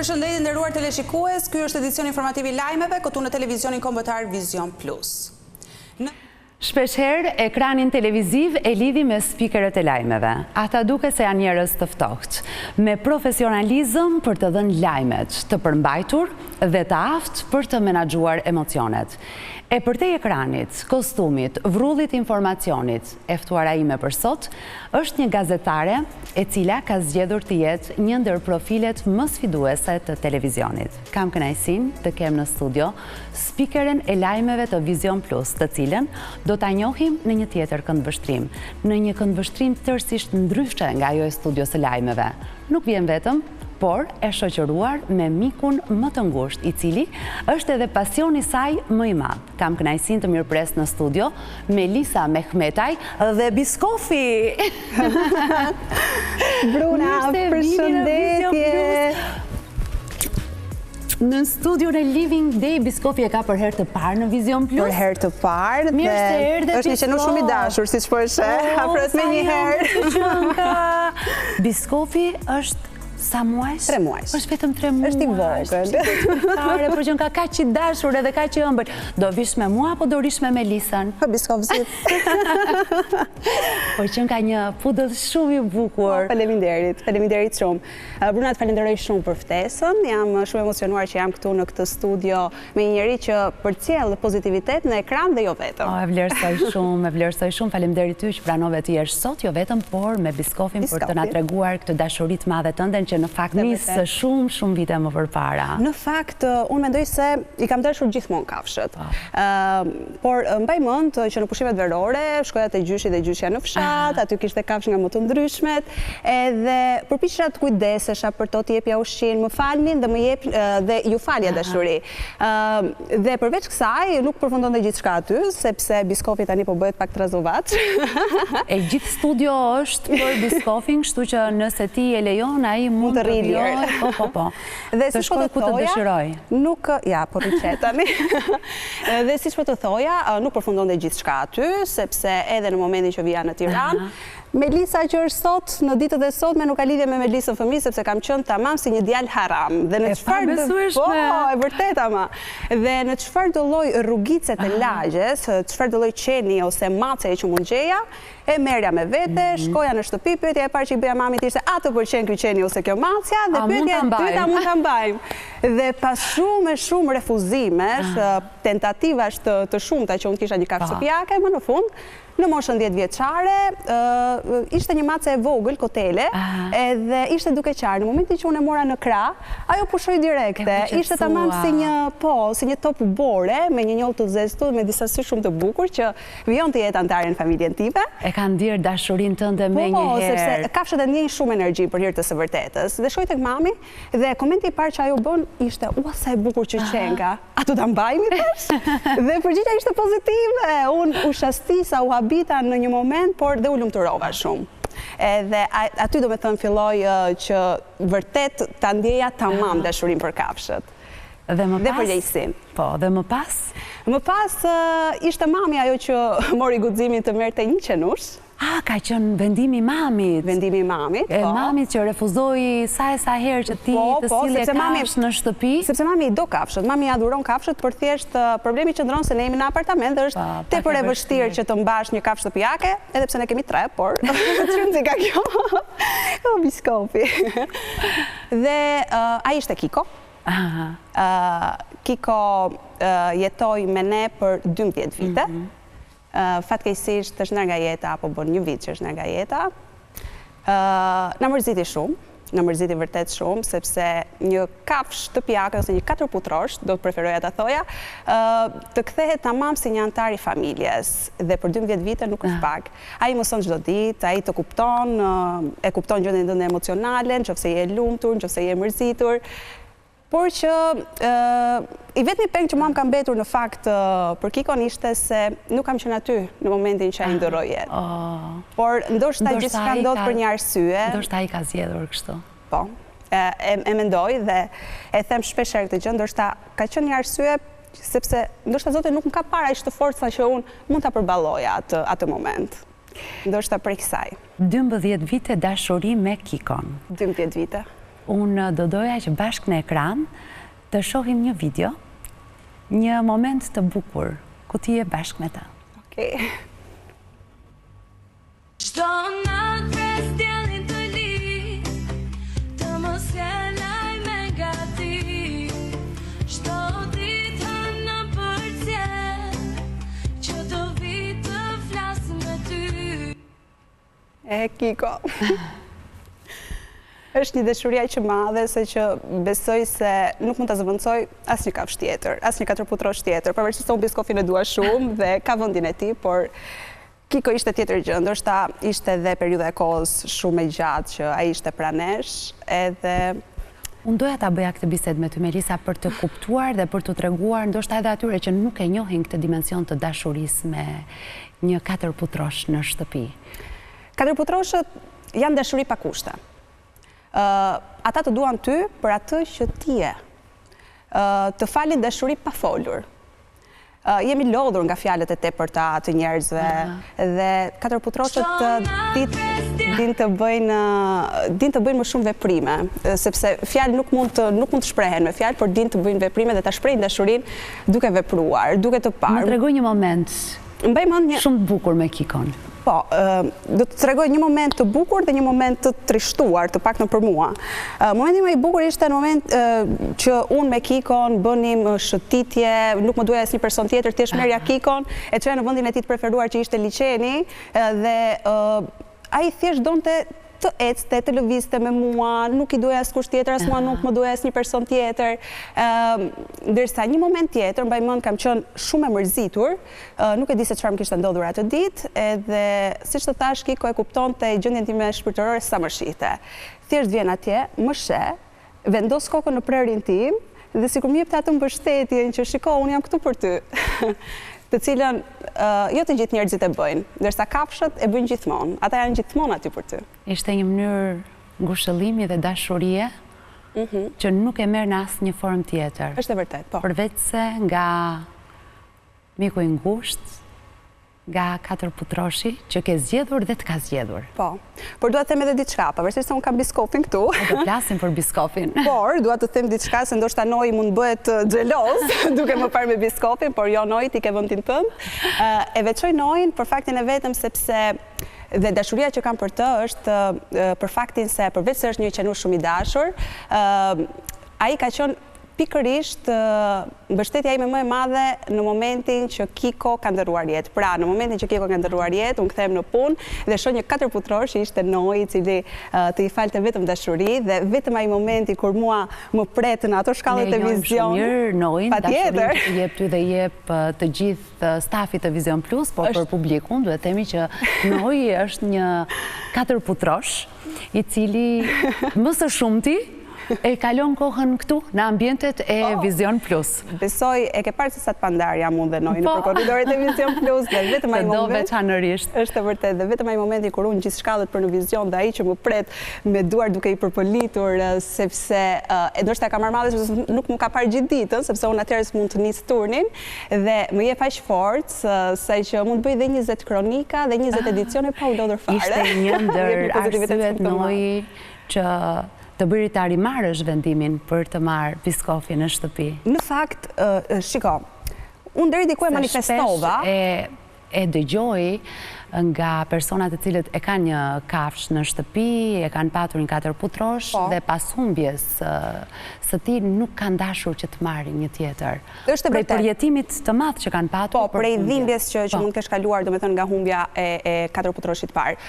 Përshëndetje nderuar teleshikues, ky është edicioni informativ i lajmeve këtu në televizionin kombëtar Vision Plus. Shpeshherë ekranin televiziv e lidhi me spikerët e lajmeve. Ata duket se janë njerëz të ftohtë, me profesionalizëm për të dhënë lajmet, të përmbajtur dhe të aftë për të menaxhuar emocionet. E përtej ekranit, kostumit, vrullit informacionit, e ftuara ime për sot, është një gazetare e cila ka zgjedhur të jetë një ndër profilet më sfiduese të televizionit. Kam kënaqësinë të kem në studio spikeren e lajmeve të Vision Plus, të cilën do ta njohim në një tjetër këndvështrim, në një këndvështrim tërësisht ndryshe nga ajo e studios së lajmeve. Nuk vjen vetëm, por e shoqëruar me mikun më të ngushtë, i cili është edhe pasioni saj më i madh. Kam kënaqësinë të mirëpres në studio Melisa Mehmetaj dhe Biskofi. Bruna, përshëndetje. Në studion e Living Day, Biskofi e ka për herë të parë në Vision Plus. Për herë të parë. Mirë se erdhe, është një qenë shumë i dashur, siç po e sheh, hapret me një herë. Biskofi është sa muajsh? 3 muajsh. Është vetëm 3 muajsh. Është i vogël. Por që ka kaq i dashur edhe kaq i ëmbël. Do vish me mua apo do rish me Melisën? Po Biskofzit. Por që ka një pudëll shumë i bukur. Faleminderit shumë. Bruna, të falenderoj shumë për ftesën. Jam shumë emocionuar që jam këtu në këtë studio me një njerëz që përcjell pozitivitet në ekran dhe jo vetëm. E vlerësoj shumë. Faleminderit ty që pranove të jesh sot, jo vetëm, por me Biskofin për të na treguar këtë dashuri të madhe tënde që në fakt nisë shumë vite më përpara. Në fakt, unë mendoj se i kam dashur gjithmonë kafshët. Por mbaj mend që në pushimet verore shkoja te gjyshi dhe gjyshja në fshat, aty kishte kafshë nga më të ndryshmet, edhe përpiqesha të kujdesesha për to të jepja ushqim, më falnin dhe më jep dhe ju falja dashuri. Dhe përveç kësaj nuk përfundonte gjithçka aty, sepse Biskofi tani po bëhet pak trazovaç. E gjithë studio është për Biskofin, kështu që nëse ti e lejon, ai mund të rrijë. Po. Dhe siç po të dëshiroj. Nuk, po rriqet tani. Dhe siç po të thoja, nuk përfundonte gjithçka aty, sepse edhe në momentin që vija në Tiranë, Melisa që është sot, në ditët e sotme nuk ka lidhje me Melisën fëmijë, sepse kam qenë tamam si një djalë haram. Dhe në çfarë e vërtet ama. Dhe në çfarë do lloj rrugice të lagjes, çfarë do lloj qeni ose mace që mund gjeja, e merja me vete, shkoja në shtëpi, pyetja e parë që i bëja mamit ishte a të pëlqen ky qeni ose kjo macja, dhe pyetja e dyta mund ta mbajmë. Dhe pas shumë refuzimesh, tentativash të shumta që unë kisha një kafshë shtëpiake, më në fund në moshën 10 vjeçare, ishte një mace e vogël, kotele, edhe ishte duke qarë. Në momentin që unë e mora në krah, ajo pushoi direkte. Ishte tamam si një top bore, me një njollë të zezë me disa sy shumë të bukur, që vijon të jetë antare në familjen time. E ka ndier dashurinë tënde me një herë. Sepse kafshët e ndjejnë shumë energji për hir të së vërtetës. Dhe shkoj tek mami, dhe komenti i parë që ajo bën ishte, ua sa e bukur që qenka. A do ta mbajmë tash? Dhe përgjigjja ishte pozitive. Unë u shastisa, u habita në një moment, por dhe u lumturova shumë. Edhe aty do me thënë filloj që vërtet ta ndjeja tamam dashurinë për kafshët. Dhe përgjegjësinë. Po, dhe më pas? Më pas ishte mami ajo që mori guximin të merrte një qenush. Ka qenë vendimi i mamit. Vendimi i mamit, po. E mamit që refuzoi sa herë që ti të sillje kafshë në shtëpi. Sepse mami i do kafshët, mami adhuron kafshët, për thjesht problemi qëndron se ne jemi në apartament dhe është tepër e vështirë që të mbash një kafshë shtëpiake, edhe pse ne kemi 3, por çfarë ka kjo? O Biskofi. Dhe ai ishte Kiko. Kiko jetoi me ne për 12 vite. Fatkeqësisht është nga jeta, apo bën 1 vit që është nga jeta. Na mërziti shumë, na mërziti vërtet shumë, sepse një kafshë shtëpiake ose një 4 putrosh, do të preferoja ta thoja, të kthehet tamam si një antar i familjes, dhe për 12 vite nuk është pak. Ai mëson çdo ditë, ai të kupton, e kupton gjendjen tënde emocionale, nëse je e lumtur, nëse je e mërzitur. Por që i vetmi peng që mua më ka mbetur në fakt për Kikon ishte se nuk kam qenë aty në momentin që ai ndërroi jetë. Por ndoshta gjithçka ndodh për një arsye. Ndoshta ai ka zgjedhur kështu. Po. E mendoj dhe e them shpesh këtë gjë, ndoshta ka qenë një arsye sepse ndoshta Zoti nuk më ka parë aq të fortë sa që unë mund ta përballoja atë moment. Ndoshta prej kësaj. 12 vite dashuri me Kikon. 12 vite. Unë do doja që bashkë në ekran të shohim një video, një moment të bukur, ku ti je bashkë me ta. Okej. Çdo natë pres djellin të li, të mos jenë lajme nga ti. Çdo ditë hënë në përcjell, që do vi të flas me ty. Kiko. Është një dashuri aq e madhe se që besoj se nuk mund ta zëvendësoj asnjë kafshë tjetër, asnjë katërputrosh tjetër, pavarësisht se unë biskofin e dua shumë dhe ka vendin e tij, por Kiko ishte tjetër gjë, ndoshta ishte edhe periudha e kohës shumë e gjatë që ai ishte pranë nesh, edhe Unë doja ta bëja këtë bisedë me ty, Melisa, për të kuptuar dhe për të treguar ndoshta edhe atyre që nuk e njohin këtë dimension të dashurisë me një katërputrosh në shtëpi. katërputroshët janë dashuri pa kushte. Ata të duan ty për atë që ti je. Të falin dashuri pa folur. Jemi lodhur nga fjalët e tepërta të njerëzve dhe katërputroshët din të bëjnë më shumë veprime, sepse fjalë nuk mund të shprehen me fjalë, por din të bëjnë veprime dhe ta shprehin dashurinë duke vepruar, duke të parë. Më tregoj një moment shumë të bukur me Kikon. Po, do të tregoj një moment të bukur dhe një moment të trishtuar, të paktën për mua. Momenti më i bukur ishte në moment që unë me Kikon bënim shëtitje, nuk më duaj asnjë person tjetër, thjesht merrja Kikon, e çoja në vendin e tij të preferuar që ishte liçeni dhe ai thjesht donte të ecte, të lëvizte me mua, nuk i duaj askush tjetër, as mua nuk më duaj asnjë person tjetër. Ndërsa një moment tjetër, mbaj mend, kam qenë shumë e mërzitur, nuk e di se çfarë më kishte ndodhur atë ditë, edhe siç të thash, Kiko e kuptonte gjendjen time shpirtërore sa më shihte. Thjesht vjen atje, më sheh, vendos kokën në prerin tim dhe sikur më jepte atë mbështetjen që shiko, unë jam këtu për ty. Të cilën jo të gjithë njerëzit e bëjnë, ndërsa kafshët e bëjnë gjithmonë. Ata janë gjithmonë aty për ty. Ishte një mënyrë ngushëllimi dhe dashurie që nuk e merr në asnjë formë tjetër. Është e vërtet, po. Përveç se nga miku i ngushtë, nga katërputroshi që ke zgjedhur dhe të ka zgjedhur. Po. Por dua të them edhe diçka, pavarësisht se unë kam biskopin këtu. Do flasim për biskopin. Por dua të them diçka se ndoshta Noi mund bëhet xheloz duke më parë me biskopin, por jo, Noi, ti ke vendin tënd. E veçoj Noin për faktin e vetëm sepse dhe dashuria që kam për të është për faktin se përveç se është një qenush shumë i dashur, ai ka qenë pikërisht mbështetja ime më e madhe në momentin që Kiko ka ndërruar jetë. Pra, në momentin që Kiko ka ndërruar jetë, unë kthehem në punë dhe shoh një katërputrosh që ishte Noi, i cili të i falte vetëm dashuri dhe vetëm ai momenti kur mua më pret në ato shkallët e Vizion. Ne mirë Noin, dashurin që jep ty dhe jep të gjithë stafit të Vizion Plus, por për publikun duhet themi që Noi është një katërputrosh i cili më së shumti e kalon kohën këtu në ambientet e Vizion Plus. Besoj e ke parë se sa të pandar jam unë dhe Noi në korridoret e Vizion Plus dhe vetëm ai moment. Do veçanërisht. Është e vërtetë dhe vetëm ai momenti kur unë gjithë shkallët për në Vizion dhe ai që më pret me duar duke i përpolitur sepse ndoshta ka marrë madhe sepse nuk më ka parë gjithë ditën sepse unë atëherë s'mund të nis turnin dhe më jep aq forcë sa që mund bëj dhe 20 kronika dhe 20 edicione pa u lodhur fare. Ishte një ndër arsyet Noi që të bëri ta rimarrësh vendimin për të marrë biskofin në shtëpi? Në fakt, shiko, unë deri diku e manifestova. E dëgjoj nga personat të cilët e kanë një kafshë në shtëpi, e kanë patur një katërputrosh dhe pas humbjes së tij nuk kanë dashur që të marrin një tjetër. Është prej përjetimit të madh që kanë patur. Po, prej dhimbjes që mund të kesh kaluar, domethënë nga humbja e katërputroshit parë.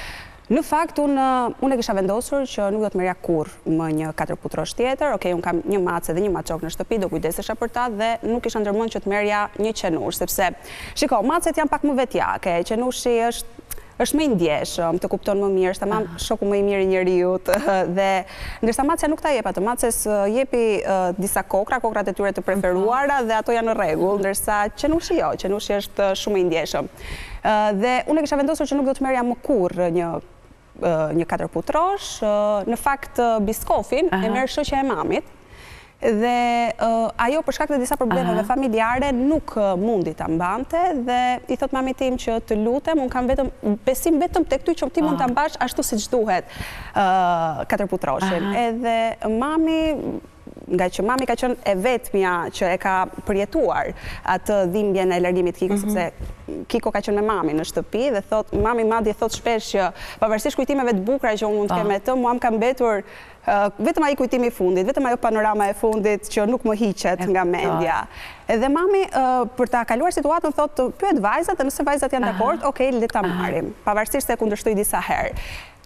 Në fakt, unë e kisha vendosur që nuk do të merja kurrë më një katërputrosh tjetër. Okej, unë kam një mace dhe një maçok në shtëpi, do kujdesesha për ta dhe nuk isha ndërmend që të merja një qenush, sepse, shiko, macet janë pak më vetjake, qenushi është më i ndjeshëm, të kupton më mirë, është tamam shoku më i mirë i njeriut dhe ndërsa macja nuk ta jep atë, maces jepi disa kokrat e tyre të preferuara dhe ato janë në rregull, ndërsa qenushi jo, qenushi është shumë i ndjeshëm. Dhe unë e kisha vendosur që nuk do të merja më kurrë një katërputrosh, në fakt biskofin e merr shoqja e mamit dhe ajo për shkak të disa problemeve familjare nuk mundi ta mbante dhe i thot mamit tim që të lutem, unë kam besim vetëm tek ty që ti mund ta mbash ashtu siç duhet katërputroshin. Edhe mami, nga që mami ka qenë e vetmja që e ka përjetuar atë dhimbjen e largimit Kiko, sepse Kiko ka qenë me mami në shtëpi dhe mami madje thot shpesh që pavarësisht kujtimeve të bukura që unë mund të kem me të, mua më ka mbetur vetëm ai kujtimi i fundit, vetëm ajo panorama e fundit që nuk më hiqet nga mendja. Edhe mami për ta kaluar situatën thot pyet vajzat dhe nëse vajzat janë dakord, okay, le ta marrim, pavarësisht se kundërshtoi disa herë.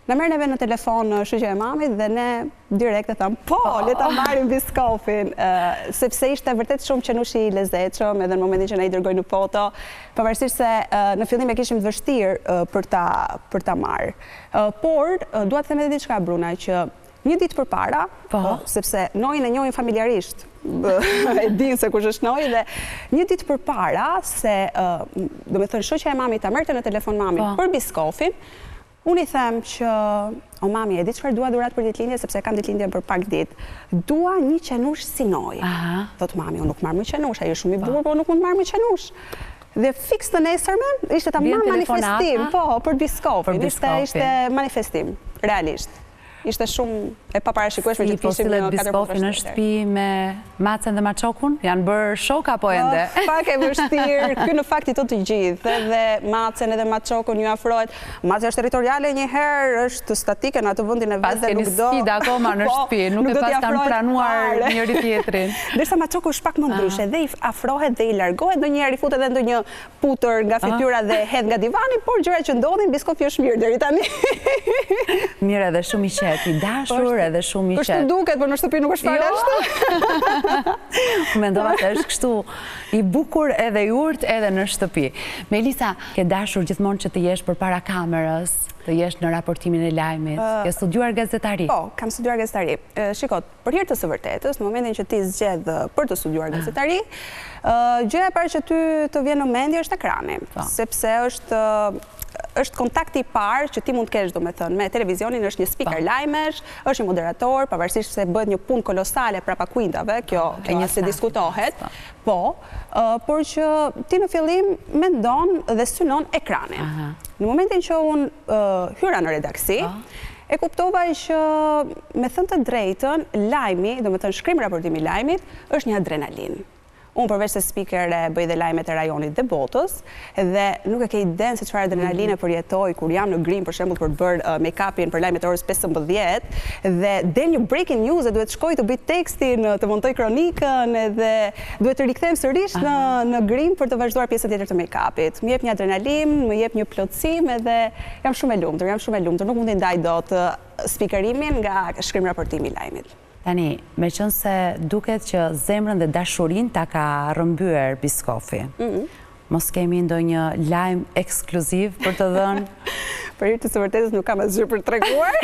Në merr neve në telefon shoqja e mamit dhe ne direkt e tham, po, le ta marrim biskofin, sepse ishte vërtet shumë qenush i lezetshëm edhe në momentin që na i dërgoi në foto, pavarësisht se në fillim e kishim të vështirë për ta marrë. Por dua të them edhe diçka Bruna, që një ditë përpara, sepse Nojin e njohin familjarisht, e din se kush është Noji, dhe një ditë përpara se, do me thënë, shoqja e mamit ta merrte në telefon mamit për biskofin, unë i them që, o mami, e di çfarë dua dhurat për ditëlindje, sepse kam ditëlindje për pak ditë. Dua një qenush si Noji. Thot mami, unë nuk marr më qenush, ai është shumë i bukur, po nuk mund të marr më qenush. Dhe fiks të nesërmen, ishte tamam manifestim, për biskofin, ishte manifestim, realisht. Ishte shumë e paparashikueshme që të kishim në 4 biskofin në shtëpi me Macen dhe Maqokun? Janë bërë shok apo ende? Pak e vështirë, ky në fakt i thot të gjithë, edhe Macen edhe Maqokun ju afrohet. Macen është territoriale njëherë, është statike në atë vendin e vet dhe nuk do. Pas keni sfida akoma në shtëpi, nuk e pas kanë pranuar njëri tjetrin. Ndërsa Maqoku është pak më ndryshe, dhe i afrohet dhe i largohet, ndonjëherë i futet edhe ndonjë putër nga fytyra dhe hedh nga divani, por gjërat që ndodhin, biskofi është mirë deri tani. Mirë edhe shumë i qetë, i dashur edhe shumë i qetë. Kështu duket, por në shtëpi nuk është fare ashtu. Mendova se është kështu i bukur edhe i urtë edhe në shtëpi. Melisa, ke dashur gjithmonë që të jesh përpara kamerës, të jesh në raportimin e lajmit, ke studiuar gazetari? Po, kam studiuar gazetari. Shiko, për hir të së vërtetës, në momentin që ti zgjedh për të studiuar gazetari, gjëja e parë që ty të vjen në mendje është ekrani, sepse është kontakti i parë që ti mund të kesh, domethënë, me televizionin, është një speaker lajmesh, është një moderator, pavarësisht se bëhet një punë kolosale prapa kuindave, kjo se diskutohet, por që ti në fillim mendon dhe synon ekranin. Në momentin që unë hyra në redaksi, e kuptova që, me thënë të drejtën, lajmi, domethënë shkrim raportimi i lajmit, është një adrenalin. Unë përveç se speaker e bëj dhe lajmet e rajonit dhe botës, dhe nuk e ke iden se çfarë adrenaline përjetoj kur jam në Grim, për shembull, për të bërë make-upin për lajmet e orës 15, dhe del një breaking news e duhet shkoj të bëj tekstin, të montoj kronikën, dhe duhet të rikthehem sërish në Grim për të vazhduar pjesën tjetër të make-upit. Më jep një adrenalin, më jep një plotësim, edhe jam shumë e lumtur, nuk mund të ndaj dot speakerimin nga shkrim raportimi i lajmit. Tani, me qënë se duket që zemrën dhe dashurin ta ka rëmbyer biskofi, mos kemi ndonjë lajm ekskluziv për të dhënë? Për hir të së vërtetës nuk kam asgjë për treguar.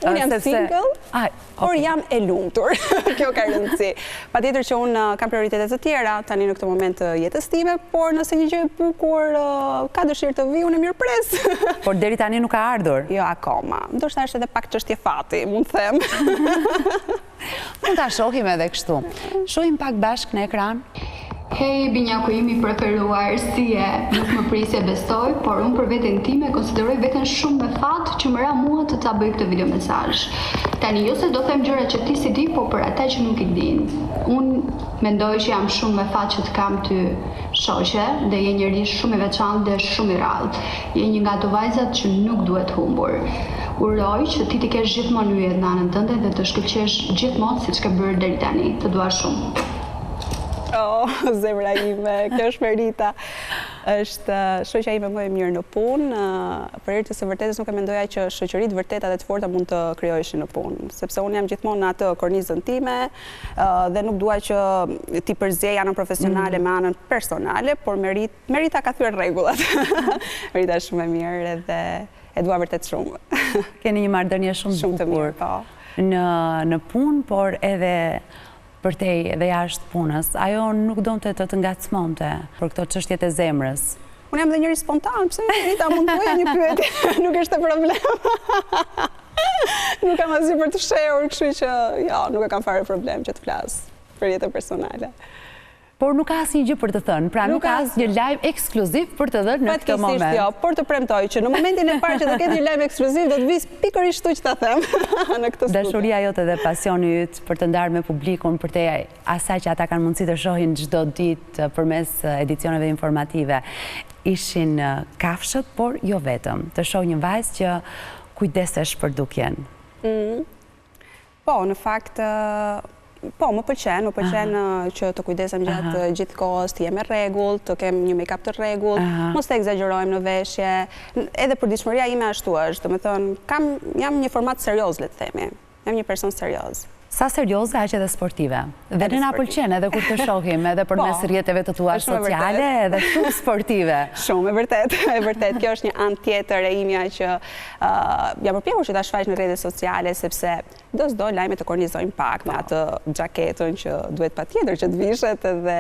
Unë jam single, por jam e lumtur. Kjo ka rëndësi. Patjetër që unë kam prioritetet të tjera tani në këtë moment të jetës time, por nëse një gjë e bukur ka dëshirë të vi, unë e mirëpres. Por deri tani nuk ka ardhur? Jo, akoma. Ndoshta është edhe pak çështje fati, mund të them. Mund ta shohim edhe kështu. Shohim pak bashkë në ekran. Hej, binjaku im i preferuar, si e, nuk më prisje bestoj, por unë për veten time konsideroj veten shumë me fat që më ra mua të ta bëj këtë video mesazh. Tani jo se do them gjëra që ti si di, po për ata që nuk i din. Unë mendoj që jam shumë me fat që të kam ty shoqe dhe je njëri shumë i veçantë dhe shumë i rrallë. Je një nga ato vajzat që nuk duhet humbur. Uroj që ti të kesh gjithmonë yjet në anën tënde dhe të shkëlqesh gjithmonë siç ke bërë deri tani. Të dua shumë. Zemra ime, kjo është Merita. Është shoqja ime më e mirë në punë. Për hir të së vërtetës nuk e mendoja që shoqëritë vërteta dhe të forta mund të krijoheshin në punë, sepse unë jam gjithmonë në atë kornizën time dhe nuk dua që ti përzej anën profesionale me anën personale, por Merita ka thyer rregullat. Merita është shumë e mirë dhe e dua vërtet shumë. Keni një marrëdhënie shumë të bukur. Në punë, por edhe për te dhe jashtë punës, ajo nuk donte të ngacmonte për këto çështjet e zemrës. Unë jam dhe njëri spontan, pse Rita mund të bëja një pyetje, nuk është problem. Nuk kam asgjë për të shehur, kështu që jo, nuk e kam fare problem që të flas për jetën personale. Por nuk ka asnjë gjë për të thënë, pra nuk ka asnjë lajm ekskluziv për të dhënë në këtë moment. Jo, por të premtoj që në momentin e parë që do ketë një lajm ekskluziv, do të vis pikërisht kështu që ta them në këtë studio. Dashuria jote dhe pasioni yt për të ndarë me publikun, për te asaj që ata kanë mundësi të shohin çdo ditë përmes edicioneve informative, ishin kafshët, por jo vetëm. Të shoh një vajzë që kujdesesh për dukjen. Po, në fakt, po, më pëlqen që të kujdesem gjatë gjithë kohës, të jem e rregullt, të kem një make-up të rregullt, mos të egzagjerojmë në veshje, edhe përditshmëria ime ashtu është, domethënë, jam një format serioz, le të themi, jam një person serioz. Sa serioze, aq edhe sportive. Dhe ne na pëlqen edhe kur të shohim, edhe përmes rrjeteve të tua sociale, edhe shumë sportive. Shumë, e vërtet. Kjo është një anë tjetër e imja që jam përpjekur që ta shfaq në rrjetet sociale, sepse do lajmet të kornizojnë pak me atë xhaketën që duhet patjetër që të vishet edhe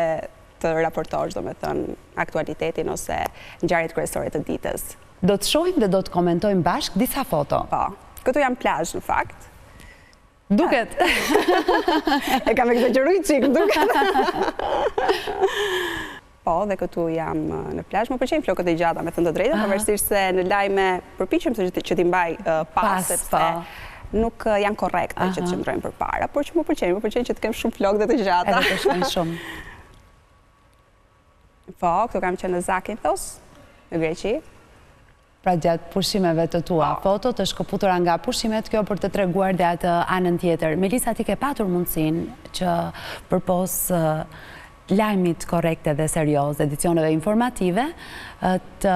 të raportosh, domethënë, aktualitetin ose ngjarjet kryesore të ditës. Do të shohim dhe do të komentojmë bashkë disa foto. Po, këtu jam plazh në fakt. Duket. E kam egzageruar çik, duket. Po, dhe këtu jam në plazh. Më pëlqejnë flokët e gjata, me thënë të drejtën, pavarësisht se në lajme përpiqem që t'i mbaj pas, sepse nuk janë korrekte që të qëndrojnë përpara, por që më pëlqejnë që të kem shumë flokë dhe të gjata. Edhe të shkojnë shumë. Po, këtu kam qenë në Zakynthos, në Greqi. Pra gjatë pushimeve të tua, foto të shkëputura nga pushimet, kjo për të treguar dhe atë anën tjetër. Melisa, ti ke patur mundësinë që përpos lajmit korrekte dhe serioz, edicioneve informative, të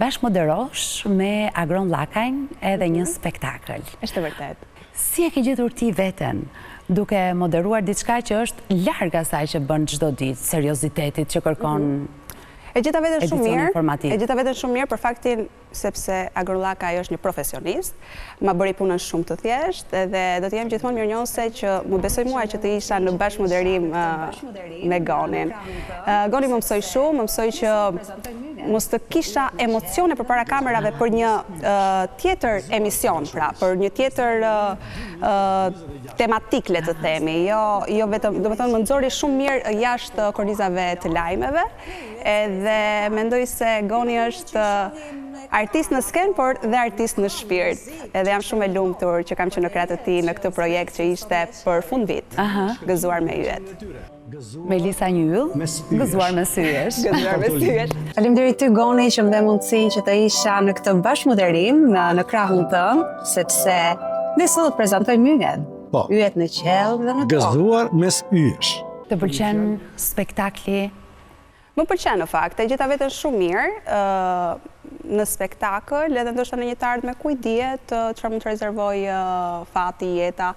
bashkëmoderosh me Agron Llakajnë edhe një spektakël. Është vërtet. Si e ke gjetur ti veten duke moderuar diçka që është larg asaj që bën çdo ditë, seriozitetit që kërkon E gjeta veten shumë mirë për faktin sepse Agron Llakaj është një profesionist, ma bëri punën shumë të thjeshtë dhe do të jem gjithmonë mirënjohëse që më besoj mua që të isha në bashkëmoderim me Gonin. Goni më mësoj shumë, më mësoj që mos të kisha emocione përpara kamerave për një tjetër emision, pra, për një tjetër tematik, le të themi, jo vetëm, domethënë më nxori shumë mirë jashtë kornizave të lajmeve, edhe mendoj se Goni është artist në sken, por dhe artist në shpirt. Edhe jam shumë e lumtur që kam qenë në krah të tij në këtë projekt që ishte për fund vit, gëzuar me yjet. Melisa Njull, gëzuar me syjesh. Gëzuar me syjesh. Faleminderit ty Goni që më dhe mundësi që të isha në këtë bashkëmoderim në krahun tënd, sepse ne sot të prezantojmë yjet. Yjet në qell dhe në tokë. Gëzuar mes yjesh. Të pëlqen spektakli? Më pëlqen në fakt, e gjeta veten shumë mirë në spektakël, edhe ndoshta në një të ardhme ku i dihet çfarë mund të rezervoj fati, jeta,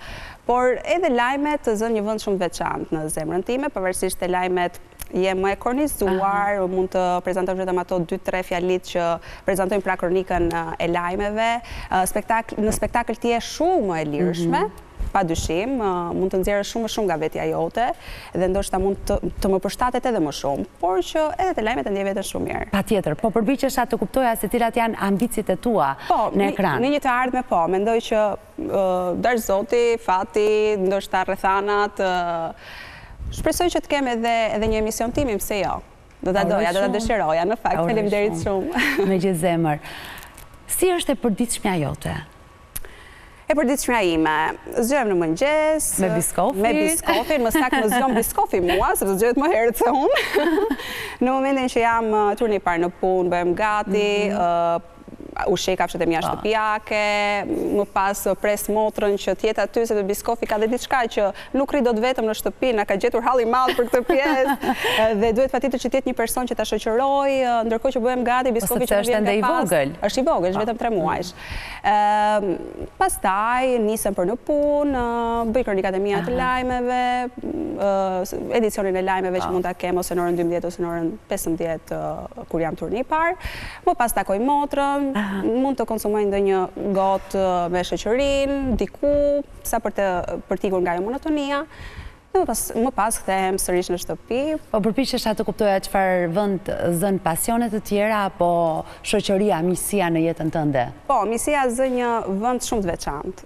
por edhe lajmet të zënë një vend shumë veçantë në zemrën time, pavarësisht të lajmet jem më e kornizuar, mund të prezantoj vetëm ato 2-3 fjalit që prezantojnë pra kronikën e lajmeve. Në spektakël ti je shumë më e lirshme, pa dyshim, mund të nxjerrësh shumë më shumë nga vetja jote dhe ndoshta mund të më përshtatet edhe më shumë, por që edhe te lajmet e ndjej veten shumë mirë. Patjetër, po përpiqesha të kuptoja se cilat janë ambicit e tua në ekran. Në një të ardhme po, mendoj që dash Zoti, fati, ndoshta rrethanat, shpresoj që të kem edhe një emision timi, pse jo. Do ta doja, do ta dëshiroja, në fakt, faleminderit shumë. Me gjithë zemër. Si është e përditshmja jote? E përditshmja ime, zgjohem në mëngjes, me biskofin, më saktë më zgjon biskofi mua, sepse zgjohet më herët se unë. Në momentin që jam turni i parë në punë, bëhem gati, ushqej kafshët e mia shtëpiake, më pas pres motrën që të jetë aty, sepse biskofi ka dhe diçka që nuk rri dot vetëm në shtëpi, na ka gjetur halli i madh për këtë pjesë, dhe duhet patjetër që të jetë një person që ta shoqëroj, ndërkohë që bëhem gati, biskofi që vjen nga pas. Është i vogël, është vetëm 3 muajsh. Pastaj nisem për në punë, bëj kronikat e mia të lajmeve, edicionin e lajmeve që mund ta kem ose në orën 12 ose në orën 15 kur jam turni i parë. Më pas takoj motrën, mund të konsumoj ndonjë gotë me shoqërinë, diku, sa për t'ikur nga ajo monotonia. Më pas kthehem sërish në shtëpi. Po përpiqesha të kuptoja çfarë vend zën pasionet të tjera apo shoqëria, miqësia në jetën tënde? Po, miqësia zë një vend shumë të veçantë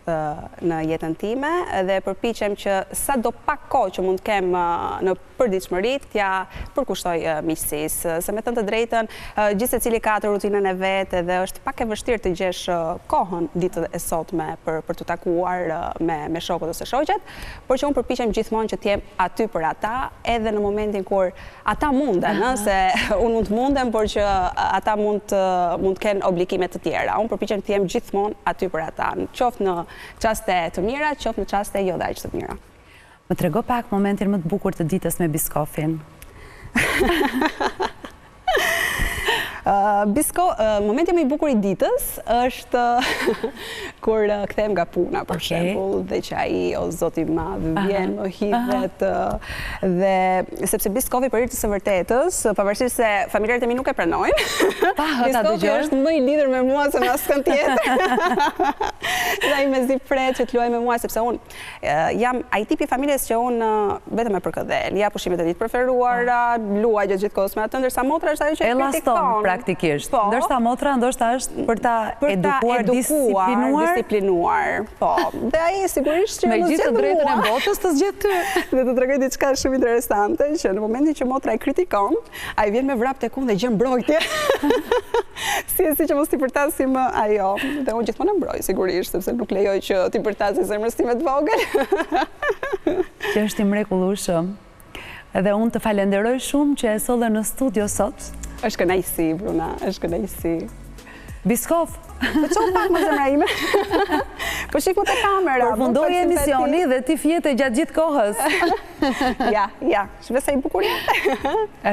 në jetën time dhe përpiqem që sa do pak kohë që mund të kem në përditshmëri t'ja përkushtoj miqësisë. Se me thënë të drejtën, gjithë secili ka atë rutinën e vet dhe është pak e vështirë të gjesh kohën ditën e sotme për të takuar me shokët ose shoqet, por që unë përpiqem gjithmonë që t'jem aty për ata, edhe në momentin kur ata munden, se unë mund të mundem, por që ata mund të kenë obligime të tjera. Unë përpiqem t'jem gjithmonë aty për ata, qoftë në çaste të mira, qoftë në çaste jo aq të mira. Më trego pak momentin më të bukur të ditës me biskofin. Momenti më i bukur i ditës është kur kthehem nga puna, për shembull, dhe që ai, o zoti i madh, vjen, më hidhet, dhe sepse biskofi për hir të së vërtetës, pavarësisht se familjarët e mi nuk e pranojnë, biskofi është më i lidhur me mua se me askën tjetër. Dhe ai mezi pret që të luaj me mua, sepse unë jam ai tipi familjes që unë vetëm e përkëdhel, ja pushimet e ditë preferuara, luaj gjithë kohës me atë, ndërsa motra është ajo që kritikon praktikisht. Ndërsa motra ndoshta është për ta edukuar, disiplinuar. Po. Dhe ai sigurisht që me gjithë të drejtën e botës të zgjedh ty. Dhe të tregoj diçka shumë interesante, që në momentin që motra e kritikon, ai vjen me vrap tek unë dhe gjen mbrojtje. Si që mos t'i përtasim ajo. Dhe unë gjithmonë e mbroj, sigurisht, sepse nuk lejoj që t'i përtasim zemrës time të vogël. Që është i mrekullueshëm. Edhe unë të falenderoj shumë që e solle në studio sot. Është kënaqësi, Bruna, është kënaqësi. Biskof! Po çon pak më zemra ime. Po shikoj te kamera. Përfundoi emisioni dhe ti fjete gjatë gjithë kohës. Ja, shpresoj bukurie.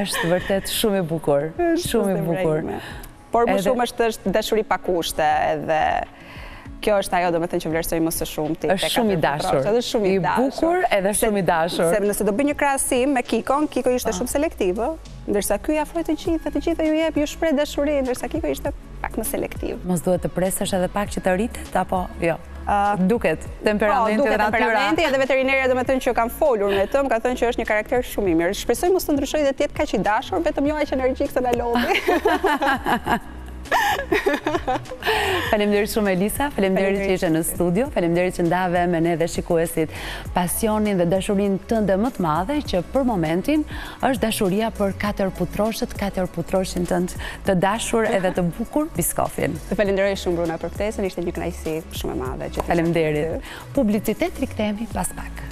Është vërtet shumë e bukur, shumë e bukur. Por më shumë është dashuri pa kushte, edhe kjo është ajo, domethënë, që vlerësoj më së shumti. Është shumë i dashur. I bukur edhe shumë i dashur. Se nëse do bëj një krahasim me Kikon, Kiko ishte shumë selektiv, ndërsa ky afroi të gjitha ju jep, ju shpreh dashuri, ndërsa Kiko ishte pak më selektiv. Mos duhet të presësh edhe pak që të rritet apo jo? Duket temperamenti dhe natyra. Temperamenti edhe veterinerja domethënë që kanë folur me të, më ka thënë që është një karakter shumë i mirë. Shpresoj mos të ndryshojë dhe të jetë kaq i dashur, vetëm jo aq energjik se na lodhi. Faleminderit shumë Elisa, faleminderit që ishe në studio, faleminderit që ndave me ne dhe shikuesit pasionin dhe dashurinë tënde më të madhe, që për momentin është dashuria për 4 putroshët, 4 putroshin tënd të dashur edhe të bukur, biskofin. Falenderoj shumë Bruna për ftesën, ishte një kënaqësi shumë e madhe. Faleminderit. Publicitet, rikthehemi pas pak.